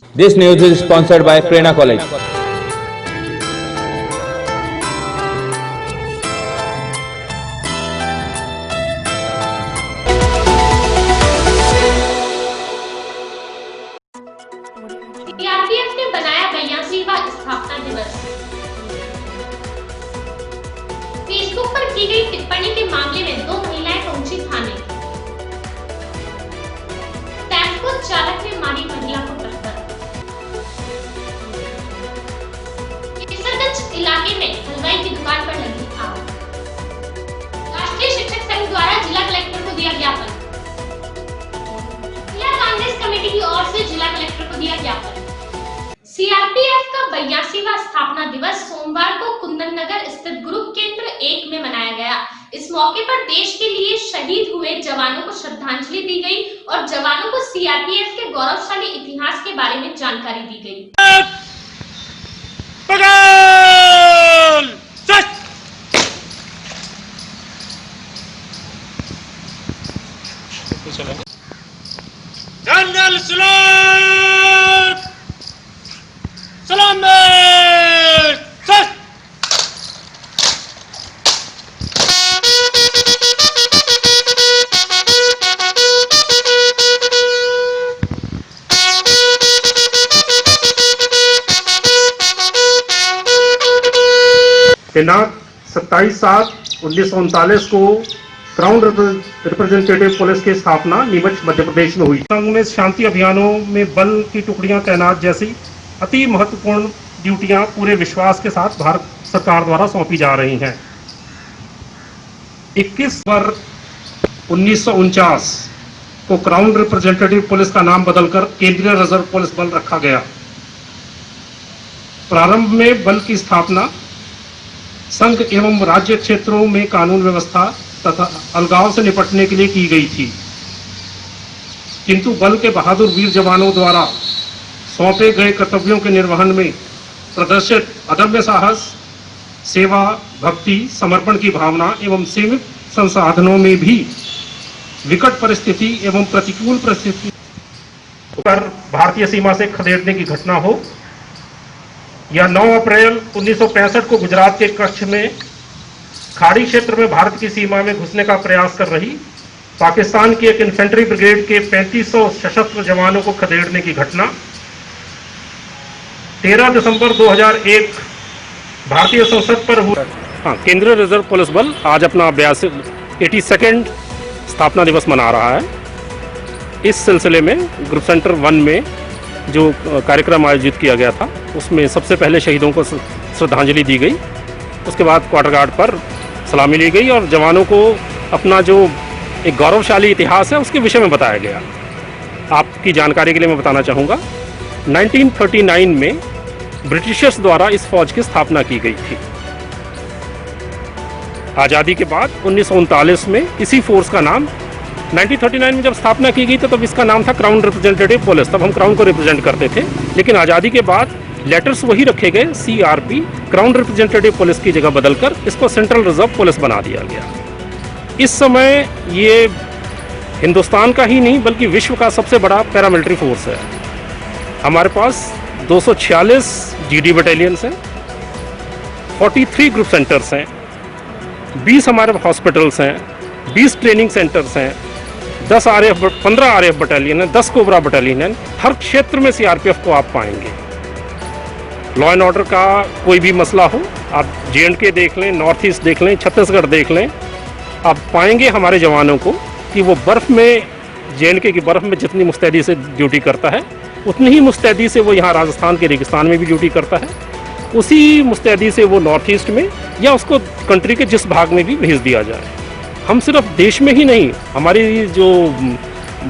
This news is sponsored by Prerna College. CRPF ने बनाया 82वां स्थापना दिवस। फेसबुक पर की गई टिप्पणी के मामले में 2 महिलाएं पहुंची थाने। टेम्पो चालक ने मारी महिला को टक्कर। किशनगंज इलाके में हलवाई की दुकान पर लगी आग। राष्ट्रीय शिक्षक संघ द्वारा जिला कलेक्टर को दिया ज्ञापन। जिला कांग्रेस कमेटी की ओर से जिला कलेक्टर को दिया ज्ञापन। सीआरपीएफ का 82वां स्थापना दिवस सोमवार को कुंदन नगर स्थित ग्रुप केंद्र 1 में मनाया गया। इस मौके पर देश के लिए शहीद हुए जवानों को श्रद्धांजलि दी गई और जवानों को सीआरपीएफ के गौरवशाली इतिहास के बारे में जानकारी दी गई। जनरल सलाम दिनांक 27/7/1939 को क्राउन रिप्रेजेंटेटिव पुलिस की स्थापना नीमच मध्य प्रदेश में हुई। संघ में शांति अभियानों में बल की टुकड़ियां तैनात जैसी अति महत्वपूर्ण ड्यूटियां पूरे विश्वास के साथ भारत सरकार द्वारा सौंपी जा रही हैं। 21/1949 को क्राउन रिप्रेजेंटेटिव पुलिस का नाम बदलकर केंद्रीय रिजर्व पुलिस बल रखा गया। प्रारंभ में बल की स्थापना संघ एवं राज्य क्षेत्रों में कानून व्यवस्था तथा अलगाव से निपटने के लिए की गई थी, किंतु बल के बहादुर वीर जवानों द्वारा सौंपे गए कर्तव्यों के निर्वहन में प्रदर्शित अदम्य साहस, सेवा, भक्ति, समर्पण की भावना एवं सीमित संसाधनों में भी विकट परिस्थिति एवं प्रतिकूल परिस्थिति पर भारतीय सीमा से खदेड़ने की घटना हो या 9 अप्रैल 1965 को गुजरात के कच्छ में खाड़ी क्षेत्र में भारत की सीमा में घुसने का प्रयास कर रही पाकिस्तान की एक इन्फेंट्री ब्रिगेड के 3500 सशस्त्र जवानों को खदेड़ने की घटना, 13 दिसंबर 2001 भारतीय संसद पर हुआ। केंद्रीय रिजर्व पुलिस बल आज अपना 82वां स्थापना दिवस मना रहा है। इस सिलसिले में ग्रुप सेंटर 1 में जो कार्यक्रम आयोजित किया गया था उसमें सबसे पहले शहीदों को श्रद्धांजलि दी गई। उसके बाद क्वार्टर गार्ड पर सलामी ली गई और जवानों को अपना जो एक गौरवशाली इतिहास है उसके विषय में बताया गया। आपकी जानकारी के लिए मैं बताना चाहूँगा, 1939 में ब्रिटिशर्स द्वारा इस फौज की स्थापना की गई थी। आज़ादी के बाद 1939 में इसी फोर्स का नाम 1939 में जब स्थापना की गई तब इसका नाम था क्राउन रिप्रेजेंटेटिव पुलिस। तब हम क्राउन को रिप्रेजेंट करते थे, लेकिन आज़ादी के बाद लेटर्स वही रखे गए, सीआरपी क्राउन रिप्रेजेंटेटिव पुलिस की जगह बदलकर इसको सेंट्रल रिजर्व पुलिस बना दिया गया। इस समय ये हिंदुस्तान का ही नहीं बल्कि विश्व का सबसे बड़ा पैरामिलिट्री फोर्स है। हमारे पास 246 जीडी बटालियंस हैं, 43 ग्रुप सेंटर्स हैं, 20 हमारे हॉस्पिटल्स हैं, 20 ट्रेनिंग सेंटर्स हैं, 15 आरएफ बटालियन है, 10 कोबरा बटालियन है। हर क्षेत्र में सीआरपीएफ को आप पाएंगे। लॉ एंड ऑर्डर का कोई भी मसला हो, आप जे&के देख लें, नॉर्थ ईस्ट देख लें, छत्तीसगढ़ देख लें, आप पाएंगे हमारे जवानों को कि वो बर्फ़ में, जे&के की बर्फ़ में जितनी मुस्तैदी से ड्यूटी करता है उतनी ही मुस्तैदी से वो यहाँ राजस्थान के रेगिस्तान में भी ड्यूटी करता है। उसी मुस्तैदी से वो नॉर्थ ईस्ट में या उसको कंट्री के जिस भाग में भी भेज दिया जाए। हम सिर्फ देश में ही नहीं, हमारी जो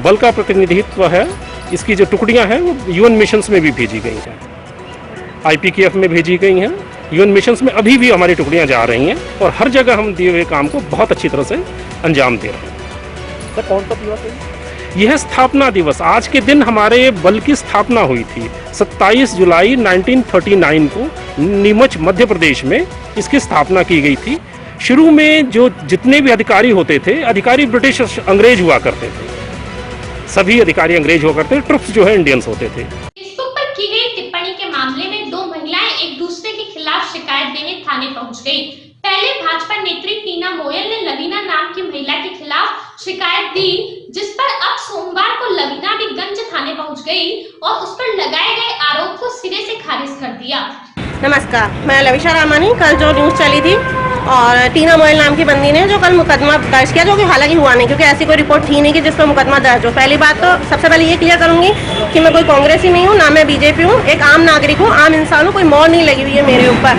बल का प्रतिनिधित्व है, इसकी जो टुकड़ियां हैं वो यूएन मिशंस में भी भेजी गई हैं, आईपीकेएफ में भेजी गई हैं, यूएन मिशंस में अभी भी हमारी टुकड़ियां जा रही हैं और हर जगह हम दिए हुए काम को बहुत अच्छी तरह से अंजाम दे रहे हैं। सर, कौन सा दिवस है? यह स्थापना दिवस, आज के दिन हमारे बल की स्थापना हुई थी 27 जुलाई 1939 को नीमच मध्य प्रदेश में इसकी स्थापना की गई थी। शुरू में जो जितने भी अधिकारी होते थे, अधिकारी ब्रिटिश अंग्रेज हुआ करते थे, सभी अधिकारी अंग्रेज हुआ करते थे, ट्रुप्स जो है इंडियंस होते थे। फेसबुक पर थाने पहुंच गई। पहले भाजपा नेत्री टीना मोयल ने लवीना नाम की महिला के खिलाफ शिकायत दी, जिस पर अब सोमवार को लवीना भी गंज थाने पहुंच गई और उस पर लगाए गए आरोप को सिरे से खारिज कर दिया। नमस्कार, मैं लविशा रामानी। कल जो न्यूज़ चली थी और टीना मोयल नाम की बंदी ने जो कल मुकदमा दर्ज किया, जो कि हालांकि हुआ नहीं क्योंकि ऐसी कोई रिपोर्ट थी नहीं कि जिस पर मुकदमा दर्ज हो। पहली बात तो सबसे पहले ये क्लियर करूंगी कि मैं कोई कांग्रेसी नहीं हूँ, ना मैं बीजेपी हूँ, एक आम नागरिक हूँ, आम इंसान हूँ, कोई मोहर नहीं लगी हुई है मेरे ऊपर।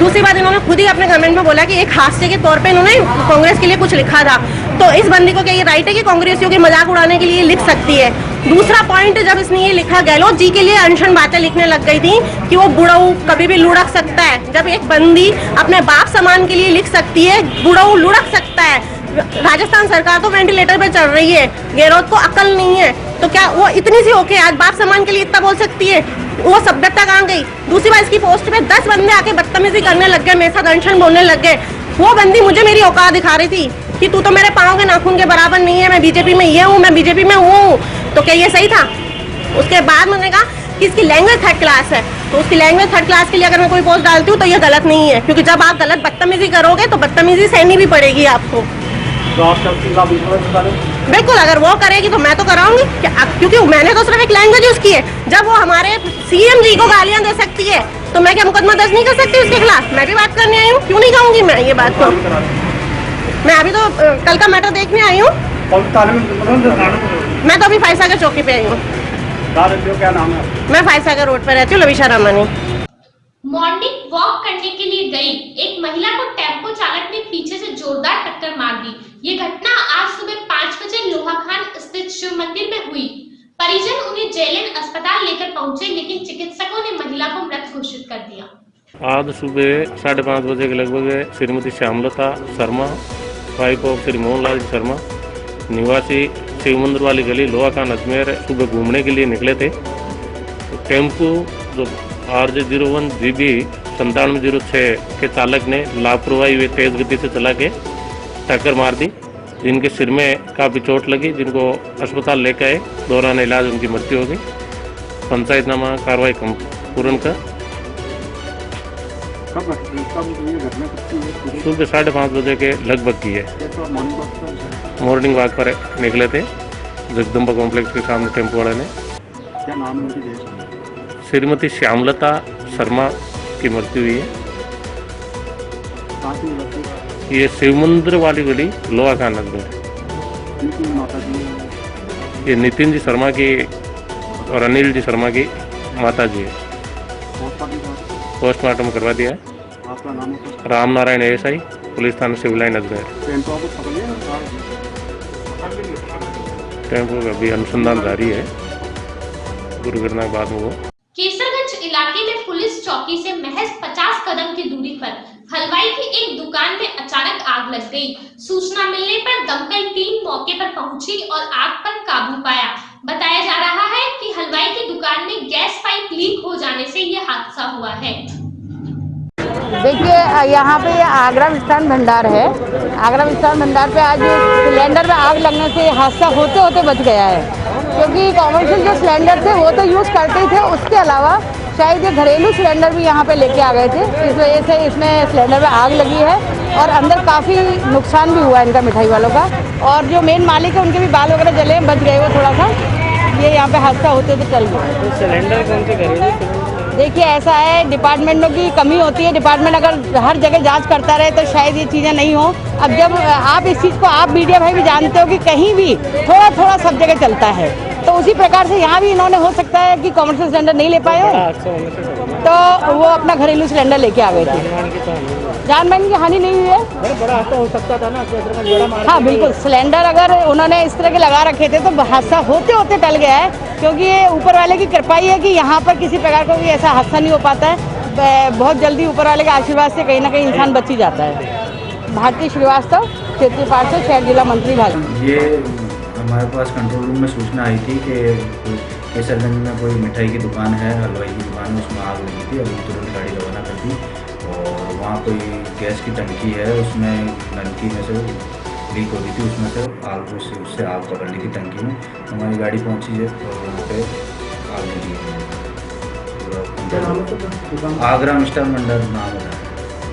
दूसरी बात, इन्होंने खुद ही अपने कमेंट में बोला कि एक हास्य के तौर पे इन्होंने कांग्रेस के लिए कुछ लिखा था, तो इस बंदी को क्या ये राइट है कि कांग्रेसियों की मजाक उड़ाने के लिए लिख सकती है? दूसरा पॉइंट, जब इसने ये लिखा गहलोत जी के लिए अनशन बातें लिखने लग गई थी कि वो बुढ़ऊ कभी भी लुढ़क सकता है। जब एक बंदी अपने बाप समान के लिए लिख सकती है बुढ़ऊ लुढ़क सकता है, राजस्थान सरकार तो वेंटिलेटर पे चल रही है, गहलोत को अकल नहीं है, तो क्या वो इतनी सी होके आज बाप समान के लिए इतना बोल सकती है? वो सभ्यता कहाँ गई? दूसरी बात, इसकी पोस्ट पे 10 बंदे आके बदतमीजी करने लग गए, मेरे साथ अनशन बोलने लग गए। वो बंदी मुझे मेरी औकात दिखा रही थी कि तू तो मेरे पाँव के नाखून के बराबर नहीं है, मैं बीजेपी में ये हूँ, मैं बीजेपी में हूँ। तो क्या ये सही था? उसके बाद मैंने कहा कि इसकी लैंग्वेज 3rd क्लास है, तो उसकी लैंग्वेज 3rd क्लास के लिए अगर मैं कोई पोस्ट डालती हूँ तो ये गलत नहीं है, क्योंकि जब आप गलत बदतमीजी करोगे तो बदतमीजी सहनी भी पड़ेगी आपको। तो आप बिल्कुल, अगर वो करेगी तो मैं तो कराऊंगी, क्योंकि मैंने तो सिर्फ एक लैंग्वेज यूज की है। जब वो हमारे सीएम जी को गालियां दे सकती है तो मैं क्या मुकदमा दर्ज नहीं कर सकती उसके खिलाफ? मैं भी बात करने आई हूँ, क्यों नहीं कहूंगी मैं ये बात को? मैं अभी तो कल का मैटर देखने आई हूँ, मैं तो अभी फायसागर चौकी पे आई हूँ। क्या नाम है? मैं फायसागर रोड पर रहती हूँ, लविशा रामानी। मॉर्निंग वॉक करने के लिए गई एक महिला को टेम्पो चालक ने पीछे से जोरदार टक्कर मार दी। ये घटना आज सुबह 5 बजे लोहाखान स्थित शिव मंदिर में हुई। परिजन उन्हें जेएलएन अस्पताल लेकर पहुंचे, लेकिन चिकित्सकों ने महिला को मृत घोषित कर दिया। आज सुबह 5:30 बजे के लगभग श्रीमती श्यामलता शर्मा, वाइफ ऑफ श्री मोहनलाल शर्मा, निवासी शिव मंदिर वाली गली लोहाखान अजमेर, सुबह घूमने के लिए निकले थे। तो टेम्पो जो RJ01 GB 9706 के चालक ने लापरवाही व तेज गति से चला के टक्कर मार दी, जिनके सिर में काफ़ी चोट लगी, जिनको अस्पताल लेकर आए। दौरान इलाज उनकी मृत्यु हो गई। पंचायतनामा कार्रवाई पूर्ण कर सुबह 5:30 बजे के लगभग की है। मॉर्निंग वॉक पर निकले थे, जगदम्बा कॉम्प्लेक्स के सामने टेम्पो वाले ने। क्या नाम है? श्रीमती श्यामलता शर्मा की मृत्यु हुई है। ये शिव मंदिर वाली गली लोहाखान में। ये नितिन जी शर्मा की और अनिल जी शर्मा की माता जी है। पोस्टमार्टम करवा दिया है। राम नारायण एएसआई, पुलिस थाना सिविल लाइन अजमेर। टेम्पो का भी अनुसंधान जारी है, दुर्घटना के बाद में वो। केसरगंज इलाके में पुलिस चौकी से महज 50 कदम की दूरी पर हलवाई की एक दुकान में अचानक आग लग गई। सूचना मिलने पर दमकल टीम मौके पर पहुंची और आग पर काबू पाया। बताया जा रहा है कि हलवाई की दुकान में गैस पाइप लीक हो जाने से यह हादसा हुआ है। देखिए, यहाँ पे आगरा मिष्ठान भंडार है। आगरा मिष्ठान भंडार पे आज सिलेंडर में आग लगने से हादसा होते होते बच गया है, क्योंकि कॉमर्शियल जो सिलेंडर थे वो तो यूज़ करते ही थे, उसके अलावा शायद ये घरेलू सिलेंडर भी यहाँ पे लेके आ गए थे। इस वजह से इसमें सिलेंडर में आग लगी है और अंदर काफ़ी नुकसान भी हुआ इनका, मिठाई वालों का। और जो मेन मालिक है उनके भी बाल वगैरह जले, बच गए वो थोड़ा सा। ये यहाँ पे हादसा होते होते चल गया। तो सिलेंडर कौन से घरेलू? देखिए, ऐसा है, डिपार्टमेंटों की कमी होती है। डिपार्टमेंट अगर हर जगह जांच करता रहे तो शायद ये चीज़ें नहीं हो। अब जब आप इस चीज़ को, आप मीडिया भाई भी जानते हो कि कहीं भी थोड़ा थोड़ा सब जगह चलता है, तो उसी प्रकार से यहाँ भी इन्होंने, हो सकता है कि कॉमर्शियल सिलेंडर नहीं ले पाए हो, तो वो अपना घरेलू सिलेंडर लेके आ गए थे। जान माल की हानि नहीं हुई है। बड़ा हादसा हो सकता था ना। हाँ बिल्कुल, सिलेंडर अगर उन्होंने इस तरह के लगा रखे थे तो हादसा होते होते टल गया है, क्योंकि ये ऊपर वाले की कृपा ही है कि यहाँ पर किसी प्रकार का कोई ऐसा हादसा नहीं हो पाता है। बहुत जल्दी ऊपर वाले के आशीर्वाद से कहीं ना कहीं इंसान बच ही जाता है। भारती श्रीवास्तव, क्षेत्रीय पार्षद, शहर जिला मंत्री भाजपा। ये हमारे पास कंट्रोल रूम में सूचना आई थी कि केसरगंज में कोई मिठाई की दुकान है, हलवाई की दुकान है, उसमें आग लगी थी। अभी तुरंत गाड़ी रवाना कर दी और वहाँ कोई गैस की टंकी है, उसमें नलकी में से लीक हो रही थी, उसमें से आग, उससे आग पकड़ ली थी टंकी में। हमारी गाड़ी पहुँची है और वहाँ पे आग लगी है। आगरा मिष्ठान भंडार नाम है।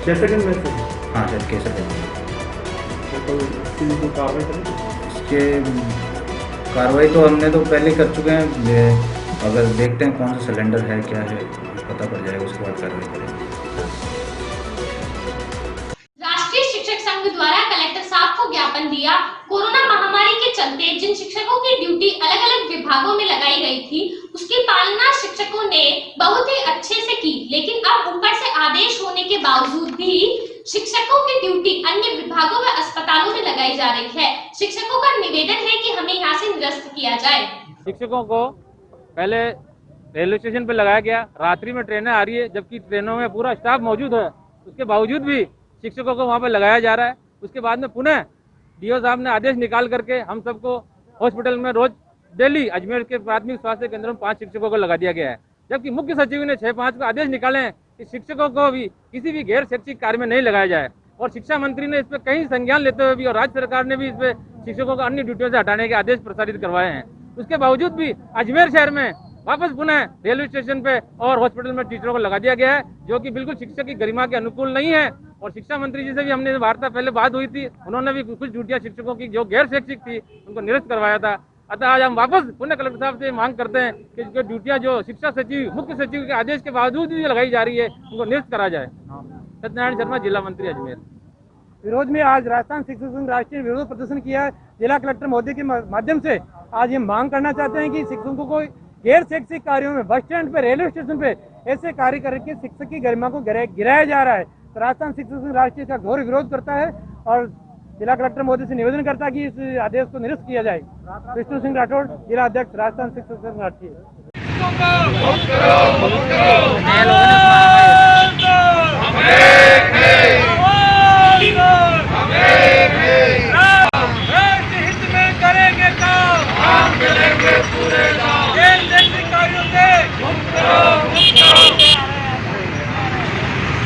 केसरगंज में से हाँ शायद केसरगंज में। तो किसी को कार्रवाई करें? इसके कार्रवाई तो हमने तो पहले कर चुके हैं, अगर देखते हैं कौन सा सिलेंडर है क्या है पता पड़ जाएगा, उसके बाद कार्रवाई करेंगे। राष्ट्रीय शिक्षक संघ द्वारा कलेक्टर साहब को ज्ञापन दिया। कोरोना महामारी के चलते जिन शिक्षकों की ड्यूटी अलग अलग विभागों में लगाई गई थी उसकी पालना शिक्षकों ने बहुत ही अच्छे से की, लेकिन अब ऊपर से आदेश होने के बावजूद भी शिक्षकों की ड्यूटी अन्य विभागों व अस्पतालों में लगाई जा रही है। शिक्षकों का निवेदन है कि हमें यहाँ से निरस्त किया जाए। शिक्षकों को पहले रेलवे स्टेशन पर लगाया गया, रात्रि में ट्रेनें आ रही है जबकि ट्रेनों में पूरा स्टाफ मौजूद है, उसके बावजूद भी शिक्षकों को वहाँ पर लगाया जा रहा है। उसके बाद में पुनः डीओ साहब ने आदेश निकाल करके हम सबको हॉस्पिटल में रोज डेली अजमेर के प्राथमिक स्वास्थ्य केंद्र में 5 शिक्षकों को लगा दिया गया है, जबकि मुख्य सचिव ने 6-5 को आदेश निकाले हैं कि शिक्षकों को भी किसी भी गैर शैक्षिक कार्य में नहीं लगाया जाए। और शिक्षा मंत्री ने इस पर कई संज्ञान लेते हुए भी और राज्य सरकार ने भी इस पर शिक्षकों को अन्य ड्यूटियों से हटाने के आदेश प्रसारित करवाए हैं। उसके बावजूद भी अजमेर शहर में वापस पुनः रेलवे स्टेशन पे और हॉस्पिटल में टीचरों को लगा दिया गया है, जो कि बिल्कुल शिक्षा की गरिमा के अनुकूल नहीं है। और शिक्षा मंत्री जी से भी हमने वार्ता पहले बात हुई थी, उन्होंने भी कुछ ड्यूटियां शिक्षकों की जो गैर शैक्षिक थी उनको निरस्त करवाया था। अतः आज हम वापस पुनः कलेक्टर साहब से मांग करते हैं कि जो ड्यूटियां जो शिक्षा सचिव मुख्य सचिव के आदेश के बावजूद भी लगाई जा रही है उनको निरस्त करा जाए। सत्यनारायण शर्मा, जिला मंत्री अजमेर। विरोध में आज राजस्थान शिक्षक संघ राष्ट्रीय विरोध प्रदर्शन किया। जिला कलेक्टर महोदय के माध्यम से आज ये मांग करना चाहते हैं कि शिक्षकों को गैर शैक्षिक कार्यों में बस स्टैंड पे, रेलवे स्टेशन पे ऐसे कार्य करके शिक्षक की गरिमा को गिराया जा रहा है। तो राजस्थान शिक्षक संघ राष्ट्रीय का घोर विरोध करता है और जिला कलेक्टर महोदय से निवेदन करता है कि इस आदेश को निरस्त किया जाए। विष्णु सिंह राठौड़, जिला अध्यक्ष राजस्थान शिक्षक संघ राष्ट्रीय।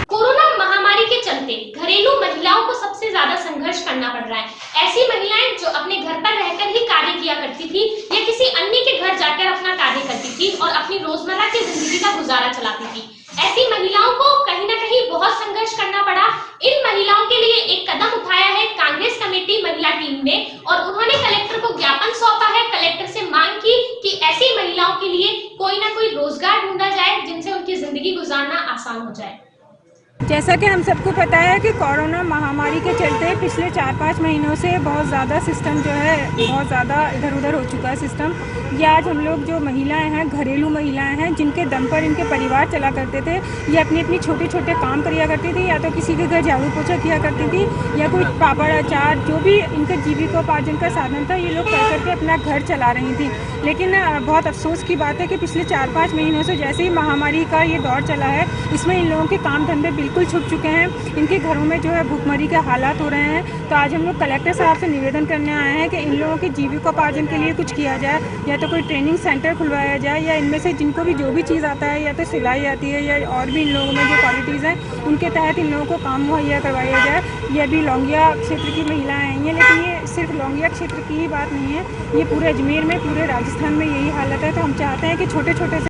कोरोना महामारी के चलते घरेलू महिलाओं को सबसे ज्यादा संघर्ष करना पड़ रहा है। ऐसी महिलाएं जो अपने घर पर रहकर ही कार्य किया करती थी या किसी अन्य के घर जाकर अपना कार्य करती थी और अपनी रोजमर्रा की जिंदगी का गुजारा चलाती थी, ऐसी महिलाओं को कहीं ना कहीं बहुत संघर्ष करना पड़ा। इन महिलाओं के लिए एक कदम उठाया है कांग्रेस कमेटी महिला टीम ने और उन्होंने कलेक्टर को ज्ञापन सौंपा है। कलेक्टर से मांग की कि ऐसी महिलाओं के लिए कोई ना कोई रोजगार ढूंढा जाए जिनसे उनकी जिंदगी गुजारना आसान हो जाए। जैसा कि हम सबको पता है कि कोरोना महामारी के चलते पिछले 4-5 महीनों से बहुत ज़्यादा सिस्टम जो है बहुत ज़्यादा इधर उधर हो चुका है सिस्टम। ये आज हम लोग जो महिलाएं हैं, घरेलू महिलाएं हैं, जिनके दम पर इनके परिवार चला करते थे, ये अपनी छोटे छोटे काम करिया करती थी, या तो किसी के घर झाड़ू पोछा किया करती थी या कोई पापड़ अचार जो भी इनका जीविकोपार्जन का साधन था ये लोग कर करके अपना घर चला रही थी। लेकिन बहुत अफसोस की बात है कि पिछले 4-5 महीनों से जैसे ही महामारी का ये दौर चला है इसमें इन लोगों के काम धंधे बिल्कुल छूट चुके हैं। इनके घरों में जो है भूखमरी के हालात हो रहे हैं। तो आज हम लोग कलेक्टर साहब से निवेदन करने आए हैं कि इन लोगों के जीविकोपार्जन के लिए कुछ किया जाए, या तो कोई ट्रेनिंग सेंटर खुलवाया जाए या इनमें से जिनको भी जो भी चीज़ आता है या तो सिलाई आती है या और भी इन लोगों में जो क्वालिटीज़ हैं उनके तहत इन लोगों को काम मुहैया करवाया जाए। ये अभी लौंगिया क्षेत्र की महिलाएं आई हैं, लेकिन ये सिर्फ लौंगिया क्षेत्र की ही बात नहीं है, ये पूरे अजमेर में, पूरे राजस्थान में यही हालत है। तो हम चाहते हैं कि छोटे छोटे